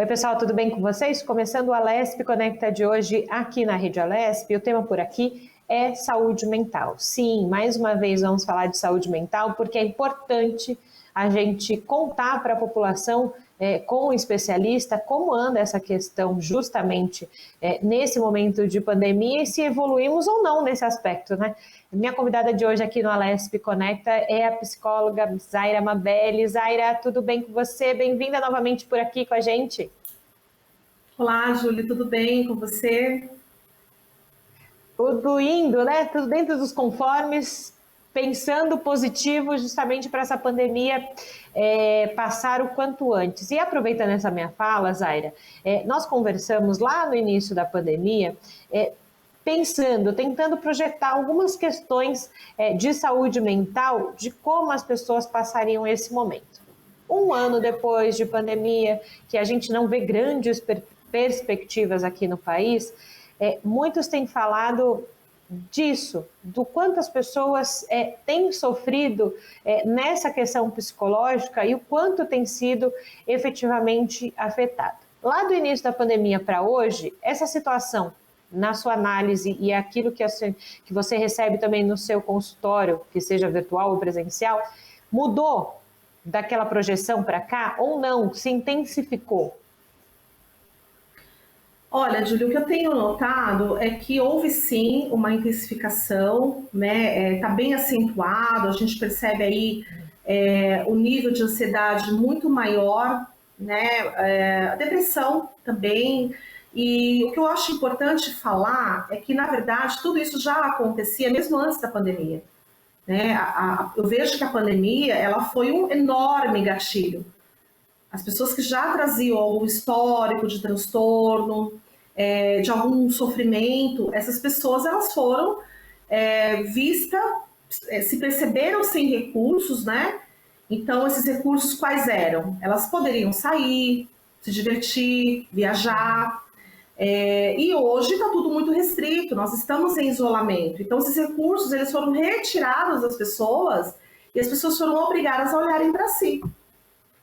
Oi pessoal, tudo bem com vocês? Começando o Alesp Conecta de hoje aqui na Rede Alesp, o tema por aqui é saúde mental. Sim, mais uma vez vamos falar de saúde mental porque é importante a gente contar para a população com um especialista como anda essa questão justamente nesse momento de pandemia e se evoluímos ou não nesse aspecto, né? Minha convidada de hoje aqui no Alesp Conecta é a psicóloga Zaira Mabelli. Zaira, tudo bem com você? Bem-vinda novamente por aqui com a gente. Olá, Júlia, tudo bem com você? Tudo indo, né? Tudo dentro dos conformes, pensando positivo justamente para essa pandemia passar o quanto antes. E aproveitando essa minha fala, Zaira, nós conversamos lá no início da pandemia, tentando projetar algumas questões de saúde mental, de como as pessoas passariam esse momento. Um ano depois de pandemia, que a gente não vê grandes perspectivas aqui no país, muitos têm falado disso, do quanto as pessoas têm sofrido nessa questão psicológica e o quanto tem sido efetivamente afetado. Lá do início da pandemia para hoje, essa situação, na sua análise e aquilo que você recebe também no seu consultório, que seja virtual ou presencial, mudou daquela projeção para cá ou não? Se intensificou? Olha, Júlia, o que eu tenho notado é que houve sim uma intensificação, né? Tá bem acentuado, a gente percebe aí o nível de ansiedade muito maior, né? A depressão também. E o que eu acho importante falar é que, na verdade, tudo isso já acontecia mesmo antes da pandemia, né? Eu vejo que a pandemia ela foi um enorme gatilho. As pessoas que já traziam algum histórico de transtorno, de algum sofrimento, essas pessoas elas foram vistas, se perceberam sem recursos, né? Então, esses recursos quais eram? Elas poderiam sair, se divertir, viajar, e hoje está tudo muito restrito, nós estamos em isolamento. Então, esses recursos eles foram retirados das pessoas e as pessoas foram obrigadas a olharem para si.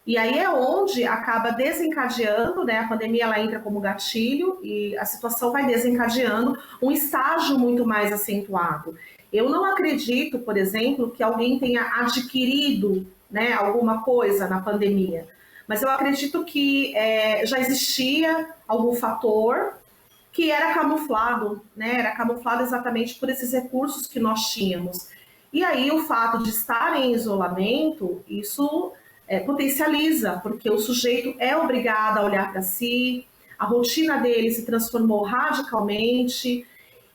E aí é onde acaba desencadeando, né? A pandemia ela entra como gatilho e a situação vai desencadeando um estágio muito mais acentuado. Eu não acredito, por exemplo, que alguém tenha adquirido, né, alguma coisa na pandemia, mas eu acredito que já existia algum fator que era camuflado, né? Era camuflado exatamente por esses recursos que nós tínhamos. E aí o fato de estar em isolamento, isso potencializa, porque o sujeito é obrigado a olhar para si, a rotina dele se transformou radicalmente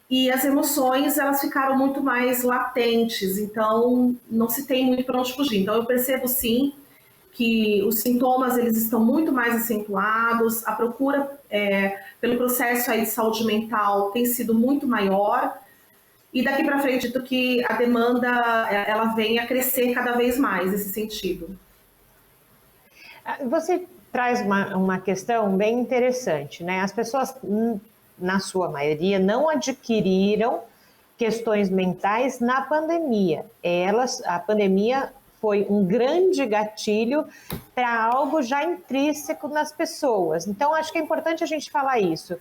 e as emoções elas ficaram muito mais latentes, então não se tem muito para onde fugir. Então eu percebo sim que os sintomas eles estão muito mais acentuados, a procura pelo processo aí de saúde mental tem sido muito maior e daqui para frente do que a demanda ela vem a crescer cada vez mais nesse sentido. Você traz uma questão bem interessante, né? As pessoas, na sua maioria, não adquiriram questões mentais na pandemia. A pandemia foi um grande gatilho para algo já intrínseco nas pessoas. Então, acho que é importante a gente falar isso.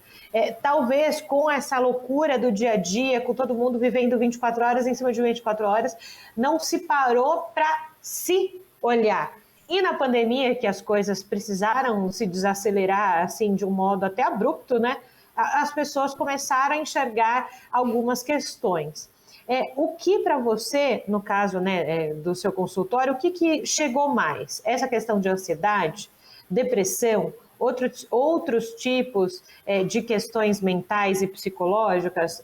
Talvez com essa loucura do dia a dia, com todo mundo vivendo 24 horas em cima de 24 horas, não se parou para se olhar. E na pandemia, que as coisas precisaram se desacelerar assim de um modo até abrupto, né? As pessoas começaram a enxergar algumas questões. O que para você, no caso né, do seu consultório, o que chegou mais? Essa questão de ansiedade, depressão, outros tipos de questões mentais e psicológicas?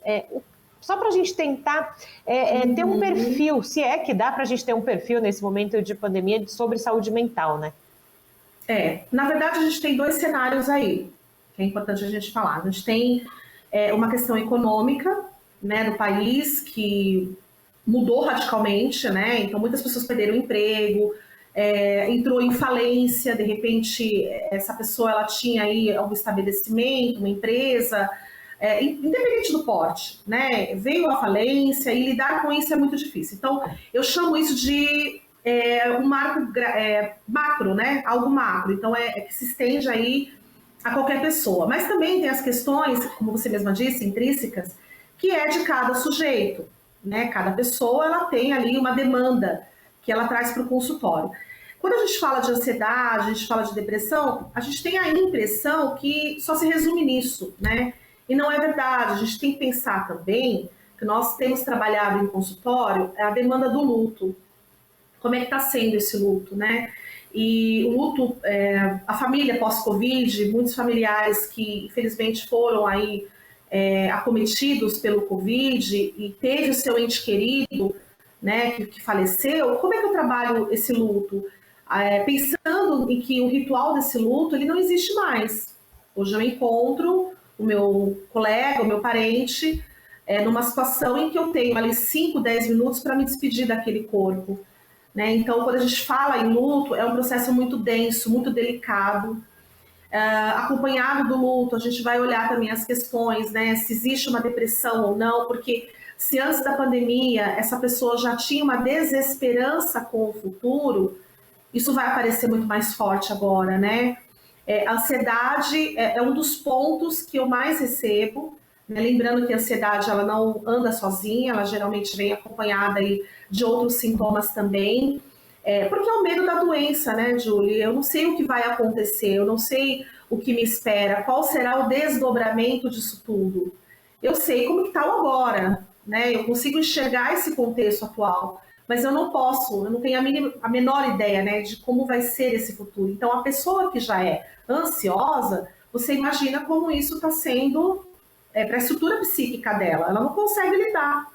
Só para a gente tentar ter um perfil, se é que dá para a gente ter um perfil nesse momento de pandemia sobre saúde mental, né? Na verdade a gente tem dois cenários aí, que é importante a gente falar. A gente tem uma questão econômica, né, do país que mudou radicalmente, né? Então muitas pessoas perderam o emprego, entrou em falência, de repente essa pessoa ela tinha aí algum estabelecimento, uma empresa, independente do porte, né? Veio a falência e lidar com isso é muito difícil. Então eu chamo isso de um marco macro, né? Algo macro. Então que se estende aí a qualquer pessoa. Mas também tem as questões, como você mesma disse, intrínsecas, que é de cada sujeito, né? Cada pessoa, ela tem ali uma demanda que ela traz para o consultório. Quando a gente fala de ansiedade, a gente fala de depressão, a gente tem a impressão que só se resume nisso, né? E não é verdade. A gente tem que pensar também que nós temos trabalhado em consultório a demanda do luto. Como é que está sendo esse luto, né? E o luto, a família pós-Covid, muitos familiares que infelizmente foram aí acometidos pelo Covid e teve o seu ente querido, né, que faleceu. Como é que eu trabalho esse luto? Pensando em que o ritual desse luto ele não existe mais. Hoje eu encontro o meu colega, o meu parente, numa situação em que eu tenho ali 5, 10 minutos para me despedir daquele corpo. Né? Então, quando a gente fala em luto, é um processo muito denso, muito delicado. Acompanhado do luto, a gente vai olhar também as questões, né? Se existe uma depressão ou não, porque se antes da pandemia essa pessoa já tinha uma desesperança com o futuro, isso vai aparecer muito mais forte agora, né? A ansiedade é um dos pontos que eu mais recebo, né? Lembrando que a ansiedade ela não anda sozinha, ela geralmente vem acompanhada aí de outros sintomas também, porque é o medo da doença, né, Julie? Eu não sei o que vai acontecer, eu não sei o que me espera, qual será o desdobramento disso tudo. Eu sei como que está o agora, né? Eu consigo enxergar esse contexto atual, mas eu não posso, eu não tenho a menor ideia, né, de como vai ser esse futuro. Então, a pessoa que já é ansiosa, você imagina como isso está sendo para a estrutura psíquica dela. Ela não consegue lidar.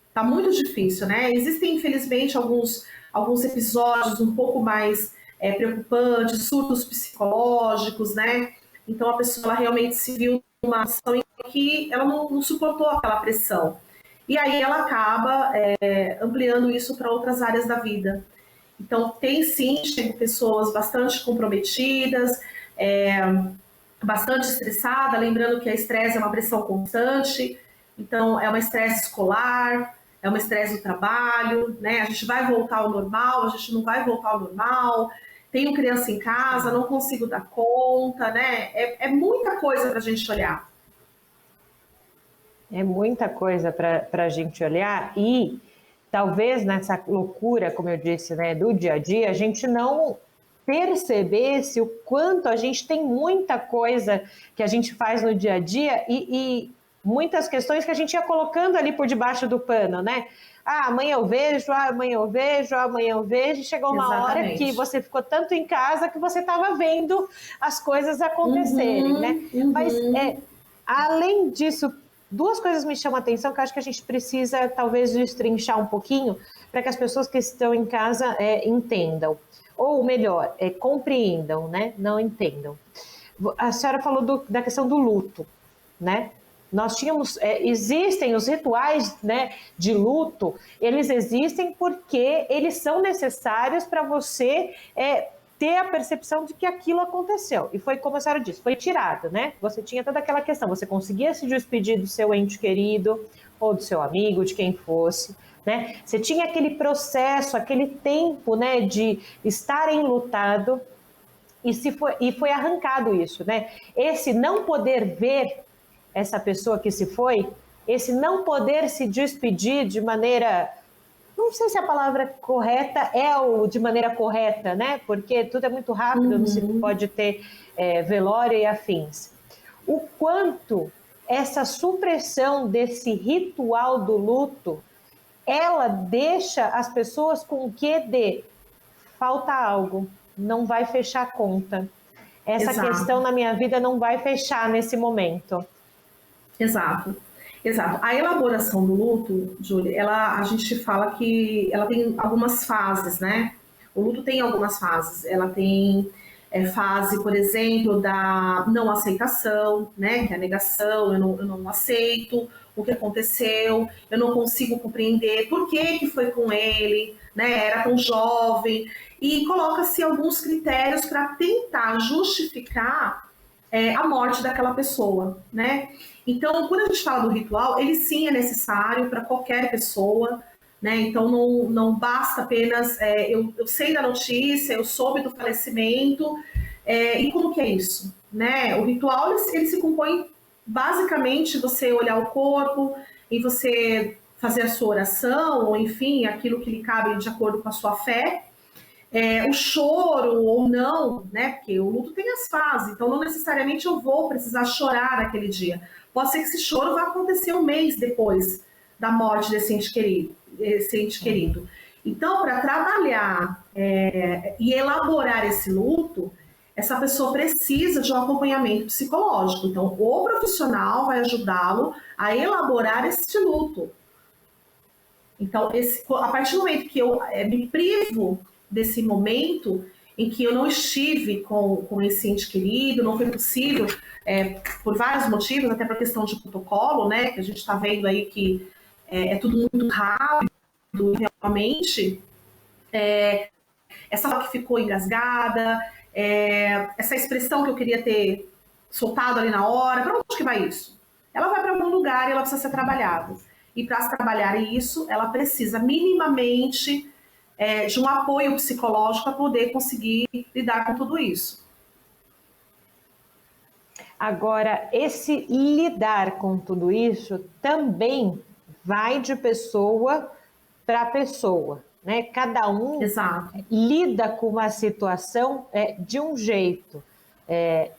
Está muito difícil, né? Existem, infelizmente, alguns episódios um pouco mais preocupantes, surtos psicológicos, né? Então, a pessoa ela realmente se viu numa situação em que ela não suportou aquela pressão. E aí ela acaba ampliando isso para outras áreas da vida. Então, tem pessoas bastante comprometidas, bastante estressada, lembrando que a estresse é uma pressão constante, então é uma estresse escolar, é uma estresse do trabalho, né? A gente vai voltar ao normal, a gente não vai voltar ao normal, tenho criança em casa, não consigo dar conta, né? É muita coisa para a gente olhar. É muita coisa para a gente olhar e talvez nessa loucura, como eu disse, né, do dia a dia, a gente não percebesse o quanto a gente tem muita coisa que a gente faz no dia a dia e muitas questões que a gente ia colocando ali por debaixo do pano, né? Amanhã eu vejo, amanhã eu vejo, amanhã eu vejo. E chegou uma hora que você ficou tanto em casa que você estava vendo as coisas acontecerem, né? Mas, além disso, duas coisas me chamam a atenção que eu acho que a gente precisa talvez destrinchar um pouquinho para que as pessoas que estão em casa entendam. Ou melhor, compreendam, né? Não entendam. A senhora falou da questão do luto, né? Nós tínhamos, existem os rituais, né, de luto, eles existem porque eles são necessários para você ter a percepção de que aquilo aconteceu. E foi como a senhora disse, foi tirado, né? Você tinha toda aquela questão, você conseguia se despedir do seu ente querido, ou do seu amigo, de quem fosse, né? Você tinha aquele processo, aquele tempo, né, de estar enlutado, e foi arrancado isso, né? Esse não poder ver essa pessoa que se foi, esse não poder se despedir de maneira, não sei se a palavra correta de maneira correta, né? Porque tudo é muito rápido, não se pode ter velório e afins. O quanto essa supressão desse ritual do luto, ela deixa as pessoas com o quê de falta algo, não vai fechar a conta. Essa questão na minha vida não vai fechar nesse momento. Exato. A elaboração do luto, Júlia, a gente fala que ela tem algumas fases, né? O luto tem algumas fases. Ela tem fase, por exemplo, da não aceitação, né? Que é a negação, eu não aceito o que aconteceu, eu não consigo compreender por que foi com ele, né? Era tão jovem. E coloca-se alguns critérios para tentar justificar a morte daquela pessoa, né? Então, quando a gente fala do ritual, ele sim é necessário para qualquer pessoa, né? Então, não basta apenas eu sei da notícia, eu soube do falecimento, e como que é isso? né? O ritual ele se compõe basicamente você olhar o corpo e você fazer a sua oração, ou enfim, aquilo que lhe cabe de acordo com a sua fé. O choro ou não, né? Porque o luto tem as fases, então não necessariamente eu vou precisar chorar naquele dia. Pode ser que esse choro vá acontecer um mês depois da morte desse ente querido. Então, para trabalhar e elaborar esse luto, essa pessoa precisa de um acompanhamento psicológico. Então, o profissional vai ajudá-lo a elaborar esse luto. Então, a partir do momento que eu me privo desse momento em que eu não estive com esse ente querido, não foi possível, por vários motivos, até por questão de protocolo, né, que a gente está vendo aí que é tudo muito rápido, realmente, essa que ficou engasgada, essa expressão que eu queria ter soltado ali na hora, para onde que vai isso? Ela vai para algum lugar e ela precisa ser trabalhada. E para se trabalhar isso, ela precisa minimamente de um apoio psicológico para poder conseguir lidar com tudo isso. Agora, esse lidar com tudo isso também vai de pessoa para pessoa, né? Cada um lida com uma situação de um jeito.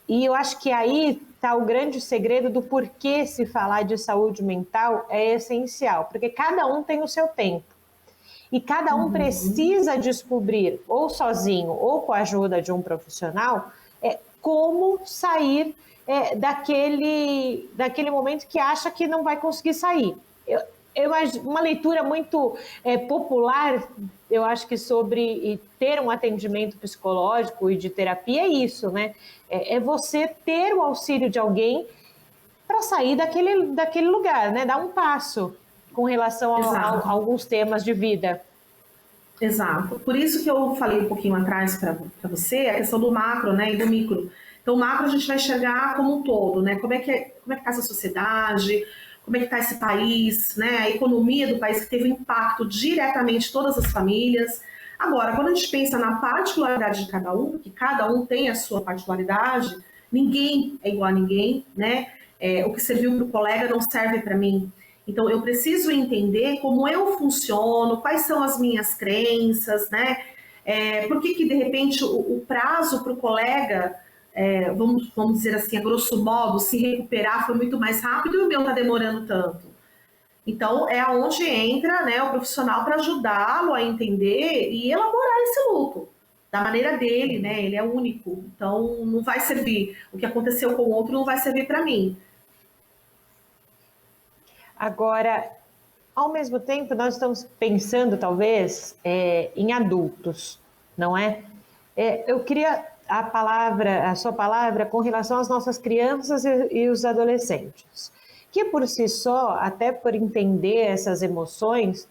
E eu acho que aí está o grande segredo do porquê se falar de saúde mental é essencial, porque cada um tem o seu tempo. E cada um precisa descobrir, ou sozinho, ou com a ajuda de um profissional, como sair daquele momento que acha que não vai conseguir sair. Uma leitura muito popular, eu acho que sobre ter um atendimento psicológico e de terapia é isso, né? É você ter o auxílio de alguém para sair daquele lugar, né? Dar um passo com relação a alguns temas de vida. Exato. Por isso que eu falei um pouquinho atrás para você a questão do macro, né, e do micro. Então, o macro a gente vai enxergar como um todo, né? Como é que está essa sociedade, como é que está esse país, né? A economia do país que teve um impacto diretamente em todas as famílias. Agora, quando a gente pensa na particularidade de cada um, que cada um tem a sua particularidade, ninguém é igual a ninguém, né? O que serviu para o colega não serve para mim. Então, eu preciso entender como eu funciono, quais são as minhas crenças, né? Por que de repente, o prazo para o colega, vamos dizer assim, a grosso modo, se recuperar foi muito mais rápido e o meu está demorando tanto. Então, é aonde entra, né, o profissional para ajudá-lo a entender e elaborar esse luto da maneira dele, né? Ele é único, então não vai servir. O que aconteceu com o outro não vai servir para mim. Agora, ao mesmo tempo, nós estamos pensando, talvez, em adultos, não é? Eu queria a sua palavra com relação às nossas crianças e os adolescentes, que por si só, até por entender essas emoções,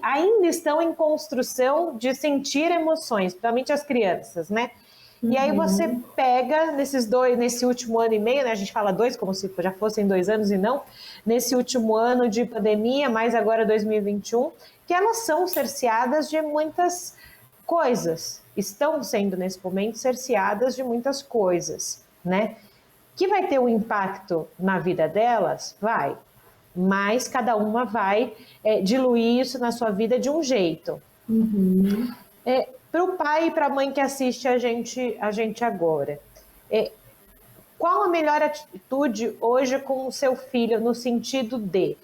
ainda estão em construção de sentir emoções, principalmente as crianças, né? E aí você pega nesse último ano e meio, né? A gente fala 2 como se já fossem 2 anos e não, nesse último ano de pandemia, mais agora 2021, que elas são cerceadas de muitas coisas, estão sendo nesse momento cerceadas de muitas coisas, né? Que vai ter um impacto na vida delas? Vai, mas cada uma vai diluir isso na sua vida de um jeito. Para o pai e para a mãe que assiste a gente agora, qual a melhor atitude hoje com o seu filho no sentido de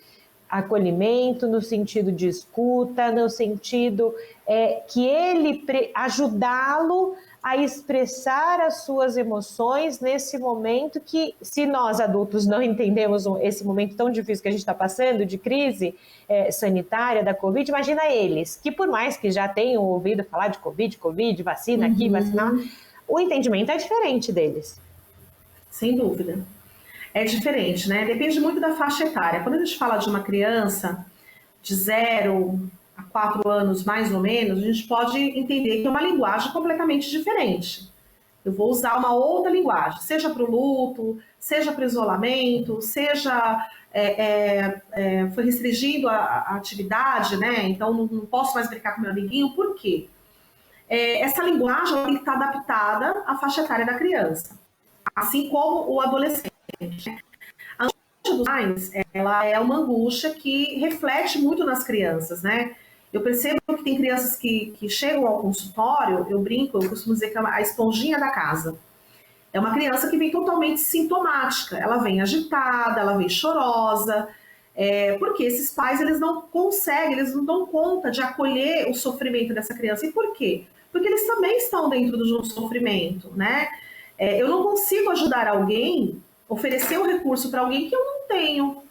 acolhimento, no sentido de escuta, no sentido que ele ajudá-lo a expressar as suas emoções nesse momento que, se nós adultos não entendemos esse momento tão difícil que a gente está passando, de crise sanitária da Covid, imagina eles, que por mais que já tenham ouvido falar de Covid, vacina aqui, vacina lá, o entendimento é diferente deles. Sem dúvida. É diferente, né? Depende muito da faixa etária. Quando a gente fala de uma criança de 0 a 4 anos, mais ou menos, a gente pode entender que é uma linguagem completamente diferente. Eu vou usar uma outra linguagem, seja para o luto, seja para o isolamento, seja foi restringido a atividade, né? Então não posso mais brincar com meu amiguinho. Por quê? Essa linguagem tem que estar adaptada à faixa etária da criança. assim como o adolescente. A angústia dos pais, ela é uma angústia que reflete muito nas crianças, né? Eu percebo que tem crianças que chegam ao consultório, eu brinco, eu costumo dizer que é a esponjinha da casa. É uma criança que vem totalmente sintomática, ela vem agitada, ela vem chorosa, porque esses pais eles não conseguem, eles não dão conta de acolher o sofrimento dessa criança. E por quê? Porque eles também estão dentro de um sofrimento, né? Eu não consigo ajudar alguém, oferecer um recurso para alguém que eu não tenho.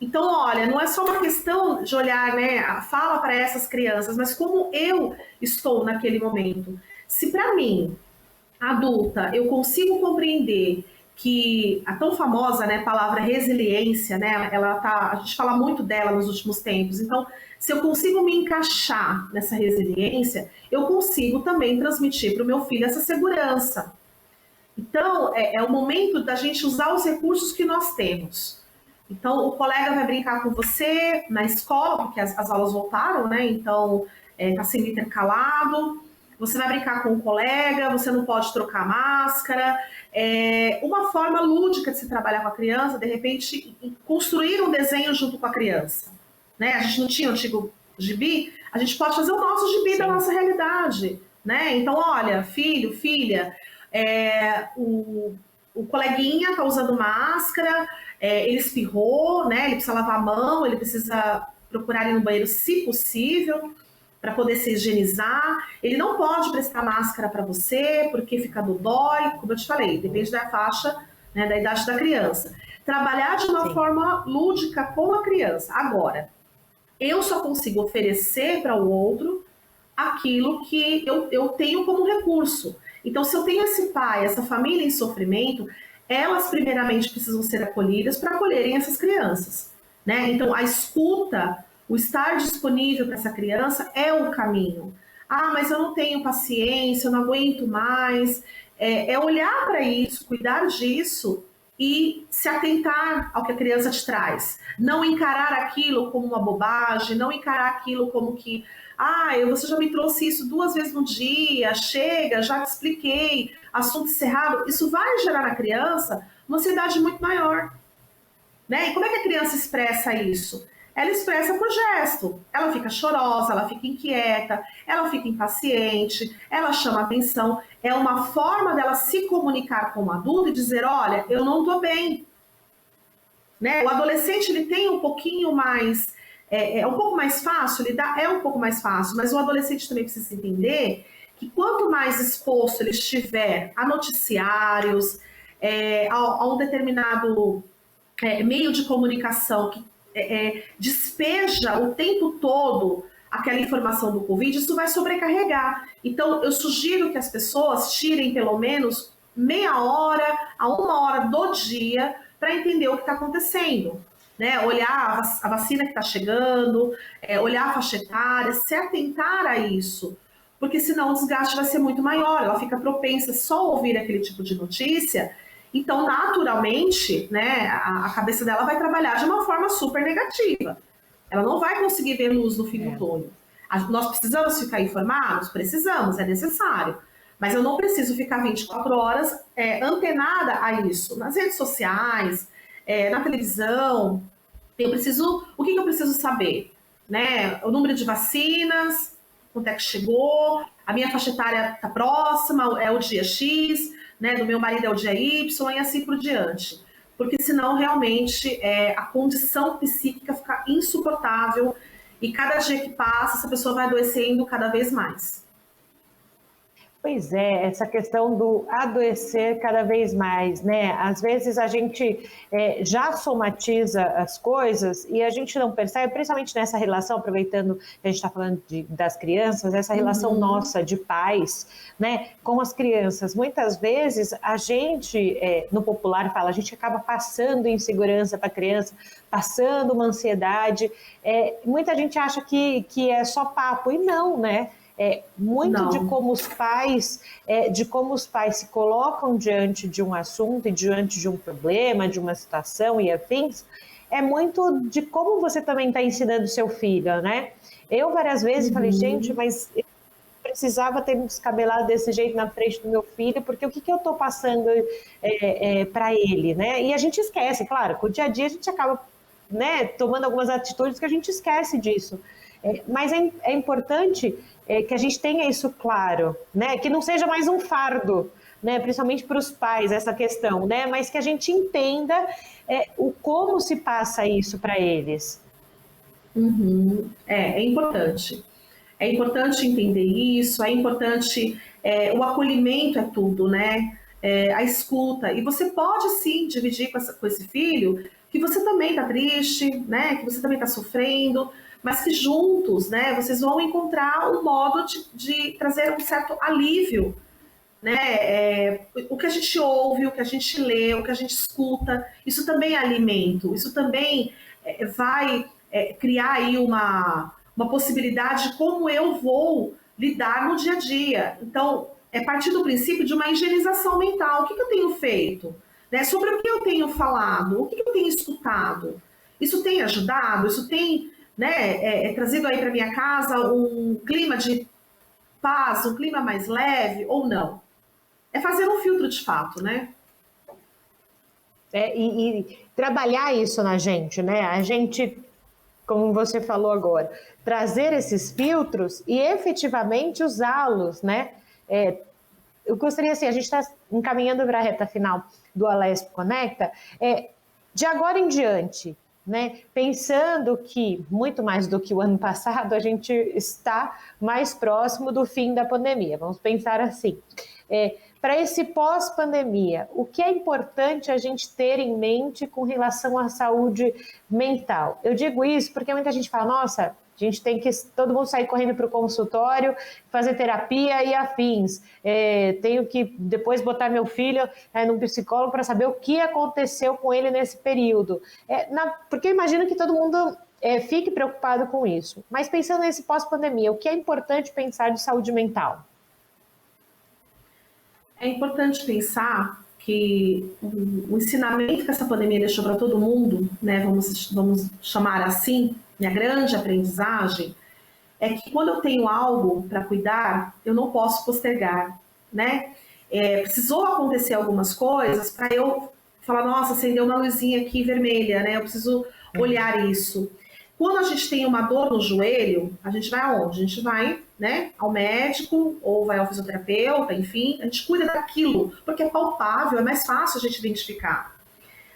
Então, olha, não é só uma questão de olhar, né, a fala para essas crianças, mas como eu estou naquele momento. Se para mim, adulta, eu consigo compreender que a tão famosa, né, palavra resiliência, né, a gente fala muito dela nos últimos tempos. Então, se eu consigo me encaixar nessa resiliência, eu consigo também transmitir para o meu filho essa segurança. Então, é o momento da gente usar os recursos que nós temos. Então, o colega vai brincar com você na escola, porque as aulas voltaram, né? Então, está sendo intercalado. Você vai brincar com o colega, você não pode trocar máscara. Uma forma lúdica de se trabalhar com a criança, de repente, construir um desenho junto com a criança. Né? A gente não tinha o antigo gibi, a gente pode fazer o nosso gibi Sim. da nossa realidade. Né? Então, olha, filho, filha, o coleguinha está usando máscara, ele espirrou, né? Ele precisa lavar a mão, ele precisa procurar ir no banheiro se possível, para poder se higienizar. Ele não pode prestar máscara para você, porque fica dói, como eu te falei, depende da faixa, né, da idade da criança. Trabalhar de uma Sim. forma lúdica com a criança. Agora, eu só consigo oferecer para o outro aquilo que eu tenho como recurso. Então, se eu tenho esse pai, essa família em sofrimento, elas primeiramente precisam ser acolhidas para acolherem essas crianças. Né? Então, a escuta, o estar disponível para essa criança é o caminho. Ah, mas eu não tenho paciência, eu não aguento mais. É olhar para isso, cuidar disso e se atentar ao que a criança te traz. Não encarar aquilo como uma bobagem, não encarar aquilo como que você já me trouxe isso 2 vezes no dia, chega, já te expliquei, assunto encerrado. Isso vai gerar na criança uma ansiedade muito maior. Né? E como é que a criança expressa isso? Ela expressa por gesto. Ela fica chorosa, ela fica inquieta, ela fica impaciente, ela chama atenção. É uma forma dela se comunicar com o adulto e dizer, olha, eu não estou bem. Né? O adolescente ele tem um pouquinho mais... um pouco mais fácil lidar? É um pouco mais fácil, mas o adolescente também precisa entender que quanto mais exposto ele estiver a noticiários, a um determinado meio de comunicação que despeja o tempo todo aquela informação do Covid, isso vai sobrecarregar. Então, eu sugiro que as pessoas tirem pelo menos meia hora a 1 hora do dia para entender o que está acontecendo. Né? Olhar a vacina que está chegando, olhar a faixa etária, se atentar a isso, porque senão o desgaste vai ser muito maior, ela fica propensa só a ouvir aquele tipo de notícia, então naturalmente, né, a cabeça dela vai trabalhar de uma forma super negativa, ela não vai conseguir ver luz no fim do túnel. Nós precisamos ficar informados? Precisamos, é necessário, mas eu não preciso ficar 24 horas antenada a isso, nas redes sociais, na televisão. O que eu preciso saber? Né? O número de vacinas, quanto é que chegou, a minha faixa etária está próxima, é o dia X, né? Do meu marido é o dia Y e assim por diante. Porque senão realmente a condição psíquica fica insuportável e cada dia que passa essa pessoa vai adoecendo cada vez mais. Pois é, essa questão do adoecer cada vez mais, né? Às vezes a gente já somatiza as coisas e a gente não percebe, principalmente nessa relação, aproveitando que a gente está falando das crianças, essa relação nossa de pais, né, com as crianças. Muitas vezes a gente, no popular fala, a gente acaba passando insegurança para a criança, passando uma ansiedade. Muita gente acha que é só papo, e não, né? Muito de como os pais se colocam diante de um assunto e diante de um problema, de uma situação e afins, é muito de como você também está ensinando seu filho, né? Eu várias vezes falei, gente, mas eu precisava ter me descabelado desse jeito na frente do meu filho, porque o que eu estou passando para ele, né? E a gente esquece, claro, com o dia a dia a gente acaba, né, tomando algumas atitudes que a gente esquece disso. Mas é importante que a gente tenha isso claro, né? Que não seja mais um fardo, né? Principalmente para os pais, essa questão, né? Mas que a gente entenda o como se passa isso para eles. Uhum. É importante. É importante entender isso, é importante, o acolhimento é tudo, né? A escuta. E você pode sim dividir com esse filho que você também está triste, né? Que você também está sofrendo, mas que juntos, né? Vocês vão encontrar um modo de trazer um certo alívio, né? O que a gente ouve, o que a gente lê, o que a gente escuta, isso também é alimento, isso também vai criar aí uma possibilidade de como eu vou lidar no dia a dia. Então, é partir do princípio de uma higienização mental. O que eu tenho feito? Né? Sobre o que eu tenho falado? O que eu tenho escutado? Isso tem ajudado? Isso tem, né, trazido aí para minha casa um clima de paz, um clima mais leve ou não? É fazer um filtro de fato, né? E trabalhar isso na gente, né? A gente, como você falou agora, trazer esses filtros e efetivamente usá-los, né? Eu gostaria, assim, a gente está encaminhando para a reta final do Alesp Conecta, de agora em diante, né? Pensando que, muito mais do que o ano passado, a gente está mais próximo do fim da pandemia, vamos pensar assim. Para esse pós-pandemia, o que é importante a gente ter em mente com relação à saúde mental? Eu digo isso porque muita gente fala, nossa, a gente tem que todo mundo sair correndo para o consultório, fazer terapia e afins. Tenho que depois botar meu filho num psicólogo para saber o que aconteceu com ele nesse período. Porque eu imagino que todo mundo fique preocupado com isso. Mas pensando nesse pós-pandemia, o que é importante pensar de saúde mental? É importante pensar que o ensinamento que essa pandemia deixou para todo mundo, né, vamos chamar assim, minha grande aprendizagem, é que quando eu tenho algo para cuidar, eu não posso postergar, né? Precisou acontecer algumas coisas para eu falar, nossa, acendeu uma luzinha aqui vermelha, né? Eu preciso olhar isso. Quando a gente tem uma dor no joelho, a gente vai aonde? A gente vai, né, ao médico ou vai ao fisioterapeuta, enfim, a gente cuida daquilo, porque é palpável, é mais fácil a gente identificar.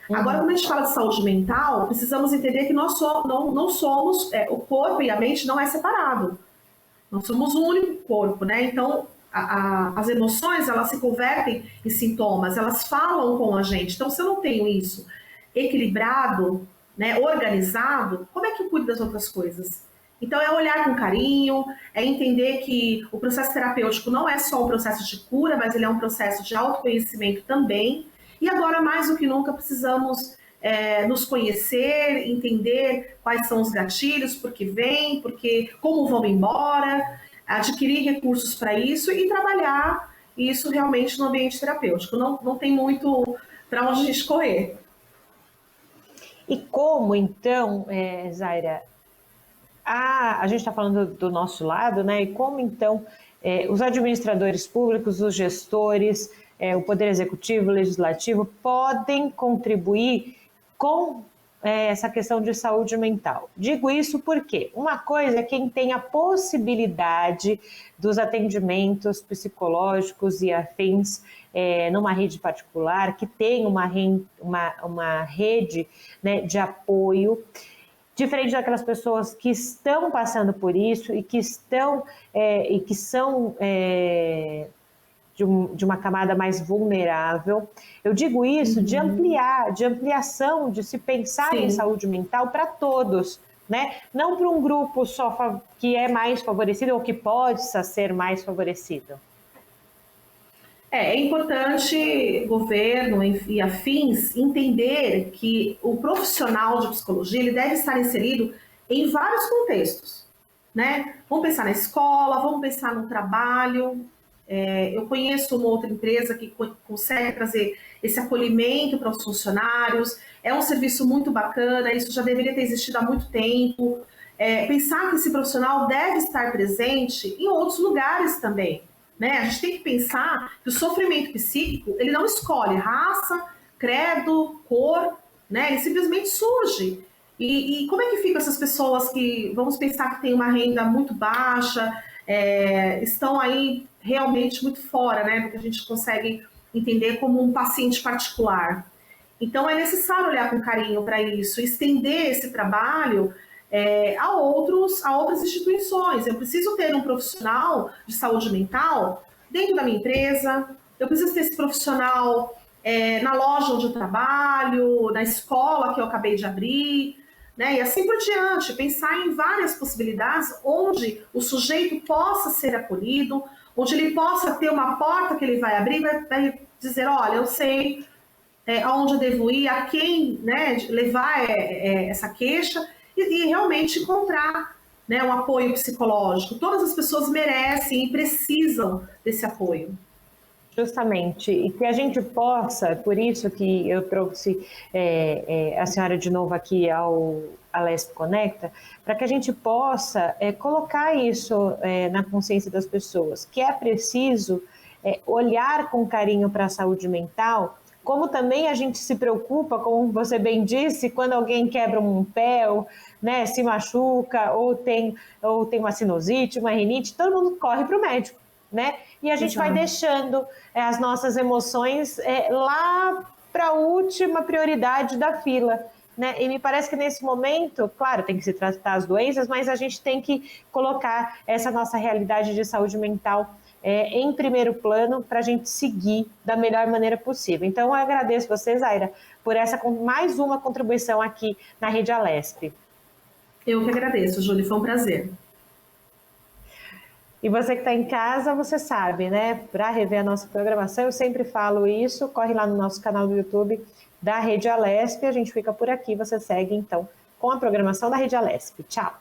Agora, quando a gente fala de saúde mental, precisamos entender que nós não somos, o corpo e a mente não é separado. Nós somos um único corpo, né? Então, as emoções, elas se convertem em sintomas, elas falam com a gente. Então, se eu não tenho isso equilibrado, né, organizado, como é que eu cuido das outras coisas? Então, é olhar com carinho, é entender que o processo terapêutico não é só um processo de cura, mas ele é um processo de autoconhecimento também. E agora, mais do que nunca, precisamos nos conhecer, entender quais são os gatilhos, por que vem, como vão embora, adquirir recursos para isso e trabalhar isso realmente no ambiente terapêutico. Não tem muito para onde a gente correr. E como, então, Zaira, a gente está falando do nosso lado, né? E como, então, os administradores públicos, os gestores, o Poder Executivo, o Legislativo, podem contribuir com essa questão de saúde mental. Digo isso porque uma coisa é quem tem a possibilidade dos atendimentos psicológicos e afins numa rede particular, que tem uma rede, né, de apoio, diferente daquelas pessoas que estão passando por isso e que são de uma camada mais vulnerável. Eu digo isso de ampliação, de se pensar em saúde mental para todos, né? Não para um grupo só que é mais favorecido ou que pode ser mais favorecido. É importante governo e afins entender que o profissional de psicologia ele deve estar inserido em vários contextos, né? Vamos pensar na escola, vamos pensar no trabalho. Eu conheço uma outra empresa que consegue trazer esse acolhimento para os funcionários. É um serviço muito bacana, isso já deveria ter existido há muito tempo. pensar que esse profissional deve estar presente em outros lugares também, né? A gente tem que pensar que o sofrimento psíquico, ele não escolhe raça, credo, cor, né? Ele simplesmente surge. E como é que ficam essas pessoas que, vamos pensar que tem uma renda muito baixa, estão aí realmente muito fora, né, do que a gente consegue entender como um paciente particular. Então, é necessário olhar com carinho para isso, estender esse trabalho a outras instituições. Eu preciso ter um profissional de saúde mental dentro da minha empresa, eu preciso ter esse profissional na loja onde eu trabalho, na escola que eu acabei de abrir, né? E assim por diante, pensar em várias possibilidades onde o sujeito possa ser acolhido, onde ele possa ter uma porta que ele vai abrir, vai dizer, olha, eu sei aonde eu devo ir, a quem, né, levar essa queixa e realmente encontrar, né, um apoio psicológico. Todas as pessoas merecem e precisam desse apoio. Justamente, e que a gente possa, por isso que eu trouxe a senhora de novo aqui ao Alesp Conecta, para que a gente possa colocar isso na consciência das pessoas, que é preciso olhar com carinho para a saúde mental, como também a gente se preocupa, como você bem disse, quando alguém quebra um pé, ou, né, se machuca, ou tem uma sinusite, uma rinite, todo mundo corre para o médico, né? E a gente vai deixando as nossas emoções lá para a última prioridade da fila, né? E me parece que nesse momento, claro, tem que se tratar as doenças, mas a gente tem que colocar essa nossa realidade de saúde mental em primeiro plano para a gente seguir da melhor maneira possível. Então, eu agradeço você, Zaira, por essa mais uma contribuição aqui na Rede Alesp. Eu que agradeço, Júlia, foi um prazer. E você que está em casa, você sabe, né? Para rever a nossa programação, eu sempre falo isso, corre lá no nosso canal do YouTube da Rede Alesp, a gente fica por aqui, você segue então com a programação da Rede Alesp. Tchau!